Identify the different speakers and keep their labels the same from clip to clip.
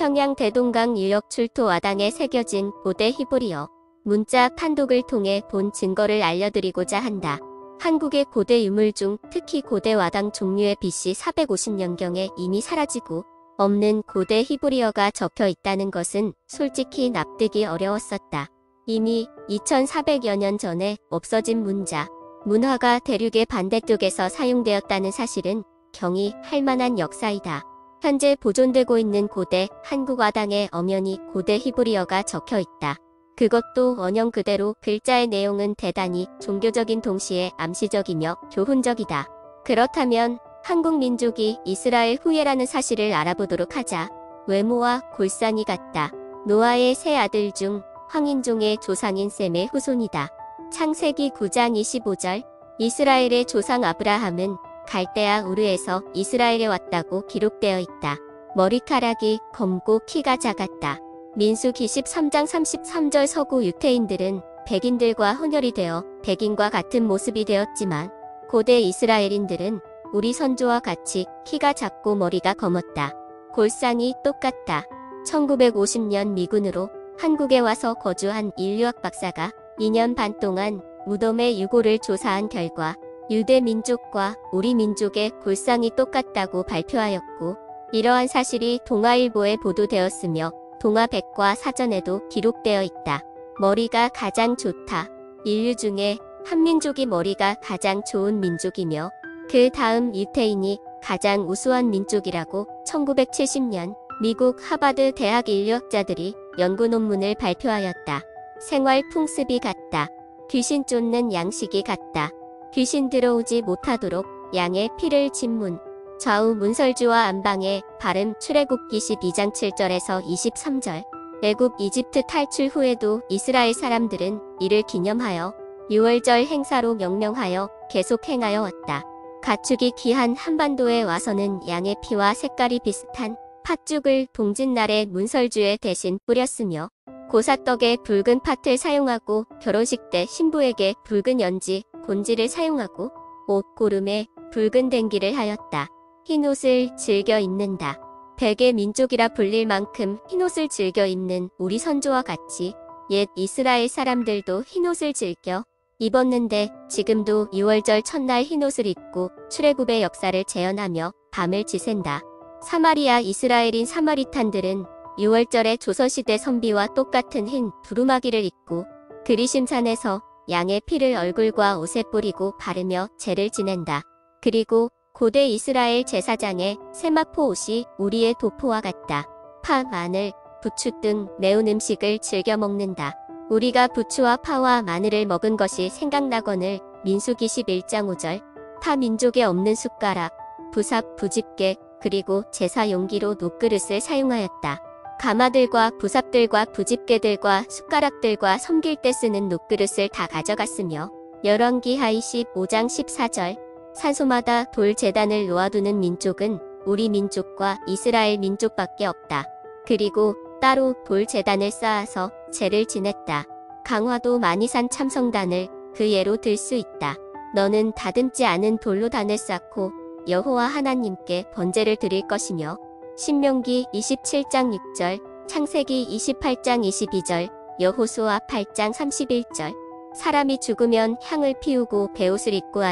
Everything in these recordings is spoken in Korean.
Speaker 1: 평양 대동강 유역 출토 와당에 새겨진 고대 히브리어 문자 판독을 통해 본 증거를 알려드리고자 한다. 한국의 고대 유물 중 특히 고대 와당 종류의 BC 450년경에 이미 사라지고 없는 고대 히브리어가 적혀 있다는 것은 솔직히 납득이 어려웠었다. 이미 2400여 년 전에 없어진 문자, 문화가 대륙의 반대쪽에서 사용되었다는 사실은 경이 할 만한 역사이다. 현재 보존되고 있는 고대 한국 와당에 엄연히 고대 히브리어가 적혀 있다. 그것도 원형 그대로 글자의 내용은 대단히 종교적인 동시에 암시적이며 교훈적이다. 그렇다면 한국 민족이 이스라엘 후예라는 사실을 알아보도록 하자. 외모와 골상이 같다. 노아의 세 아들 중 황인종의 조상인 셈의 후손이다. 창세기 9장 25절 이스라엘의 조상 아브라함은 갈대아 우르에서 이스라엘에 왔다고 기록되어 있다. 머리카락이 검고 키가 작았다. 민수기 13장 33절 서구 유태인들은 백인들과 혼혈이 되어 백인과 같은 모습이 되었지만 고대 이스라엘인들은 우리 선조와 같이 키가 작고 머리가 검었다. 골상이 똑같다. 1950년 미군으로 한국에 와서 거주한 인류학 박사가 2년 반 동안 무덤의 유골을 조사한 결과 유대 민족과 우리 민족의 골상이 똑같다고 발표하였고 이러한 사실이 동아일보에 보도되었으며 동아백과 사전에도 기록되어 있다. 머리가 가장 좋다. 인류 중에 한민족이 머리가 가장 좋은 민족이며 그 다음 유태인이 가장 우수한 민족이라고 1970년 미국 하버드 대학 인류학자들이 연구 논문을 발표하였다. 생활 풍습이 같다. 귀신 쫓는 양식이 같다. 귀신 들어오지 못하도록 양의 피를浸문. 좌우 문설주와 안방에 발음 출애굽기 12장 7절에서 23절. 애굽 이집트 탈출 후에도 이스라엘 사람들은 이를 기념하여 6월절 행사로 명명하여 계속 행하여 왔다. 가축이 귀한 한반도에 와서는 양의 피와 색깔이 비슷한 팥죽을 동짓날에 문설주에 대신 뿌렸으며 고사떡에 붉은 팥을 사용하고 결혼식 때 신부에게 붉은 연지, 곤지를 사용하고 옷 고름에 붉은 댕기를 하였다. 흰옷을 즐겨 입는다. 백의 민족이라 불릴 만큼 흰옷을 즐겨 입는 우리 선조와 같이 옛 이스라엘 사람들도 흰옷을 즐겨 입었는데 지금도 6월절 첫날 흰옷을 입고 출애굽의 역사를 재현하며 밤을 지샌다. 사마리아 이스라엘인 사마리탄들은 6월절에 조선시대 선비와 똑같은 흰 두루마기를 입고 그리심산에서 양의 피를 얼굴과 옷에 뿌리고 바르며 제를 지낸다. 그리고 고대 이스라엘 제사장의 세마포 옷이 우리의 도포와 같다. 파, 마늘, 부추 등 매운 음식을 즐겨 먹는다. 우리가 부추와 파와 마늘을 먹은 것이 생각나거늘 민수기 11장 5절 타 민족에 없는 숟가락, 부삽, 부집게 그리고 제사 용기로 놋그릇을 사용하였다. 가마들과 부삽들과 부집게들과 숟가락들과 섬길 때 쓰는 놋그릇을 다 가져갔으며 열왕기하 25장 14절 산소마다 돌 제단을 놓아두는 민족은 우리 민족과 이스라엘 민족밖에 없다. 그리고 따로 돌 제단을 쌓아서 제를 지냈다. 강화도 많이 산 참성단을 그 예로 들 수 있다. 너는 다듬지 않은 돌로 단을 쌓고 여호와 하나님께 번제를 드릴 것이며 신명기 27장 6절, 창세기 28장 22절, 여호수아 8장 31절 사람이 죽으면 향을 피우고 베옷을 입고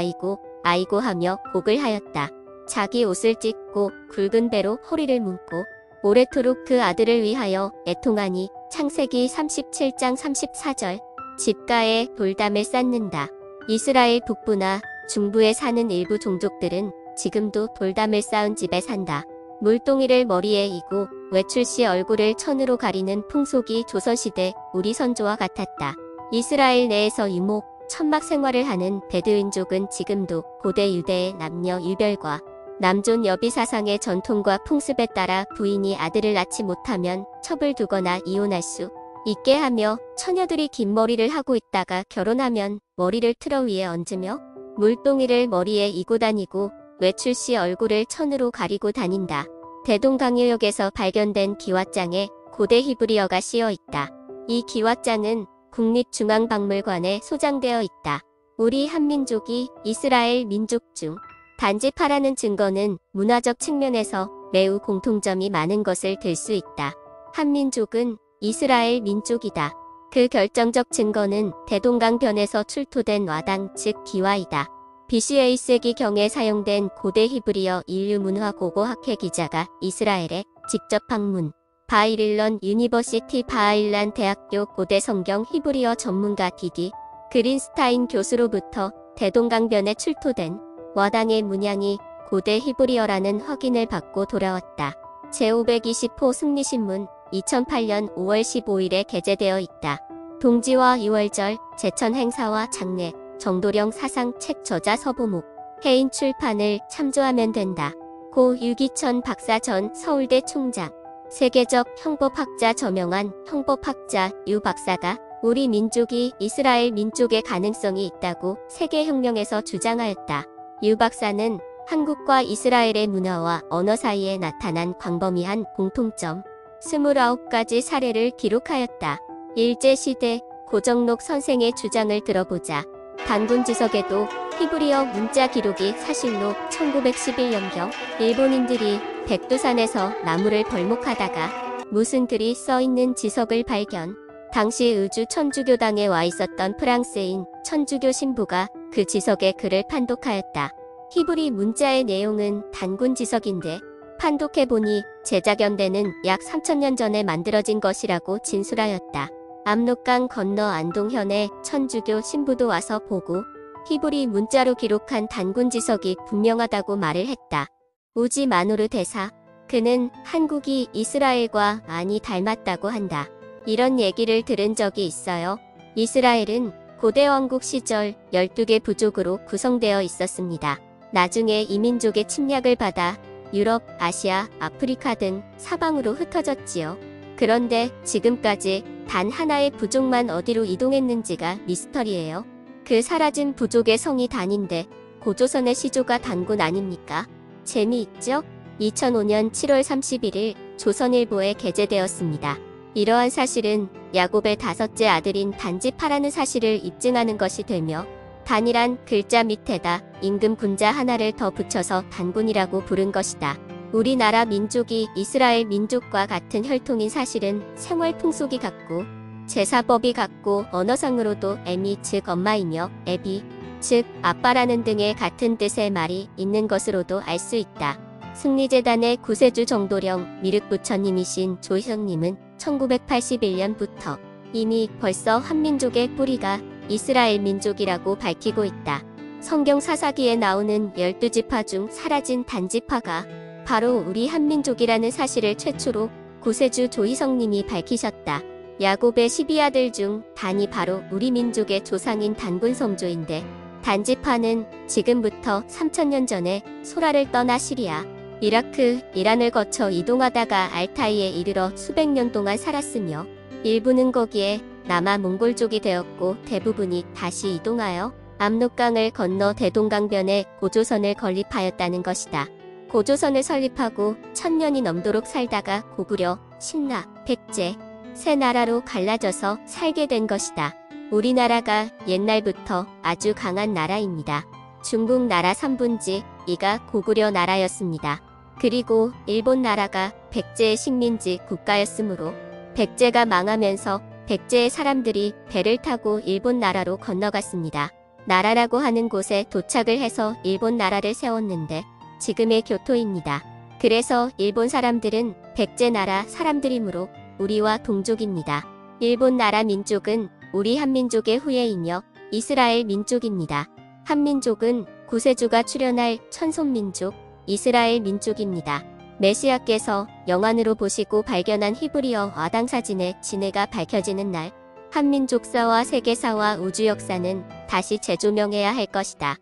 Speaker 1: 아이고 하며 곡을 하였다. 자기 옷을 찢고 굵은 배로 허리를 묶고 오래도록 그 아들을 위하여 애통하니 창세기 37장 34절 집가에 돌담을 쌓는다. 이스라엘 북부나 중부에 사는 일부 종족들은 지금도 돌담을 쌓은 집에 산다. 물동이를 머리에 이고 외출 시 얼굴을 천으로 가리는 풍속이 조선시대 우리 선조와 같았다. 이스라엘 내에서 유목, 천막 생활을 하는 베드윈족은 지금도 고대 유대의 남녀 유별과 남존 여비 사상의 전통과 풍습에 따라 부인이 아들을 낳지 못하면 첩을 두거나 이혼할 수 있게 하며 처녀들이 긴 머리를 하고 있다가 결혼하면 머리를 틀어 위에 얹으며 물동이를 머리에 이고 다니고 외출 시 얼굴을 천으로 가리고 다닌다. 대동강유역에서 발견된 기와장에 고대 히브리어가 씌어 있다. 이 기와장은 국립중앙박물관에 소장되어 있다. 우리 한민족이 이스라엘 민족 중 단지 파라는 증거는 문화적 측면에서 매우 공통점이 많은 것을 들 수 있다. 한민족은 이스라엘 민족이다. 그 결정적 증거는 대동강변에서 출토된 와당 즉 기와이다. BC 1세기경에 사용된 고대 히브리어 인류문화 고고학회 기자가 이스라엘에 직접 방문. 바이릴런 유니버시티 바하일란 대학교 고대 성경 히브리어 전문가 디디 그린스타인 교수로부터 대동강변에 출토된 와당의 문양이 고대 히브리어라는 확인을 받고 돌아왔다. 제520호 승리신문 2008년 5월 15일에 게재되어 있다. 동지와 유월절, 제천 행사와 장례, 정도령 사상 책 저자 서보목, 해인 출판을 참조하면 된다. 고 유기천 박사 전 서울대 총장, 세계적 형법학자 저명한 형법학자 유 박사가 우리 민족이 이스라엘 민족의 가능성이 있다고 세계혁명에서 주장하였다. 유 박사는 한국과 이스라엘의 문화와 언어 사이에 나타난 광범위한 공통점 29가지 사례를 기록하였다. 일제시대 고정록 선생의 주장을 들어보자. 단군지석에도 히브리어 문자 기록이 사실로 1911년경 일본인들이 백두산에서 나무를 벌목하다가 무슨 글이 써있는 지석을 발견. 당시 의주 천주교당에 와 있었던 프랑스인 천주교 신부가 그 지석의 글을 판독하였다. 히브리 문자의 내용은 단군지석인데 판독해보니 제자견대는 약 3000년 전에 만들어진 것이라고 진술하였다. 압록강 건너 안동현의 천주교 신부도 와서 보고 히브리 문자로 기록한 단군지석이 분명하다고 말을 했다. 우지 마누르 대사, 그는 한국이 이스라엘과 많이 닮았다고 한다. 이런 얘기를 들은 적이 있어요. 이스라엘은 고대 왕국 시절 12개 부족으로 구성되어 있었습니다. 나중에 이민족의 침략을 받아 유럽, 아시아, 아프리카 등 사방으로 흩어졌지요. 그런데 지금까지 단 하나의 부족만 어디로 이동했는지가 미스터리예요. 그 사라진 부족의 성이 단인데 고조선의 시조가 단군 아닙니까? 재미있죠? 2005년 7월 31일 조선일보에 게재되었습니다. 이러한 사실은 야곱의 5째 아들인 단지파라는 사실을 입증하는 것이 되며 단이란 글자 밑에다 임금 군자 하나를 더 붙여서 단군이라고 부른 것이다. 우리나라 민족이 이스라엘 민족과 같은 혈통인 사실은 생활 풍속이 같고 제사법이 같고 언어상으로도 에미 즉 엄마이며 에비 즉 아빠라는 등의 같은 뜻의 말이 있는 것으로도 알 수 있다. 승리재단의 구세주 정도령 미륵부처님이신 조희성님은 1981년부터 이미 벌써 한민족의 뿌리가 이스라엘 민족이라고 밝히고 있다. 성경 사사기에 나오는 12지파 중 사라진 단지파가 바로 우리 한민족이라는 사실을 최초로 구세주 조희성님이 밝히셨다. 야곱의 12아들 중 단이 바로 우리 민족의 조상인 단군 성조인데 단지파는 지금부터 3000년 전에 소라를 떠나 시리아, 이라크, 이란을 거쳐 이동하다가 알타이에 이르러 수백 년 동안 살았으며 일부는 거기에 남아 몽골족이 되었고 대부분이 다시 이동하여 압록강을 건너 대동강변에 고조선을 건립하였다는 것이다. 고조선을 설립하고 1000년이 넘도록 살다가 고구려, 신라, 백제, 세 나라로 갈라져서 살게 된 것이다. 우리나라가 옛날부터 아주 강한 나라입니다. 중국 나라 3분지 2가 고구려 나라였습니다. 그리고 일본 나라가 백제의 식민지 국가였으므로 백제가 망하면서 백제의 사람들이 배를 타고 일본 나라로 건너갔습니다. 나라라고 하는 곳에 도착을 해서 일본 나라를 세웠는데 지금의 교토입니다. 그래서 일본 사람들은 백제 나라 사람들이므로 우리와 동족입니다. 일본 나라 민족은 우리 한민족의 후예이며 이스라엘 민족입니다. 한민족은 구세주가 출현할 천손민족 이스라엘 민족입니다. 메시아께서 영안으로 보시고 발견한 히브리어 와당 사진의 진해가 밝혀지는 날 한민족사와 세계사와 우주 역사는 다시 재조명해야 할 것이다.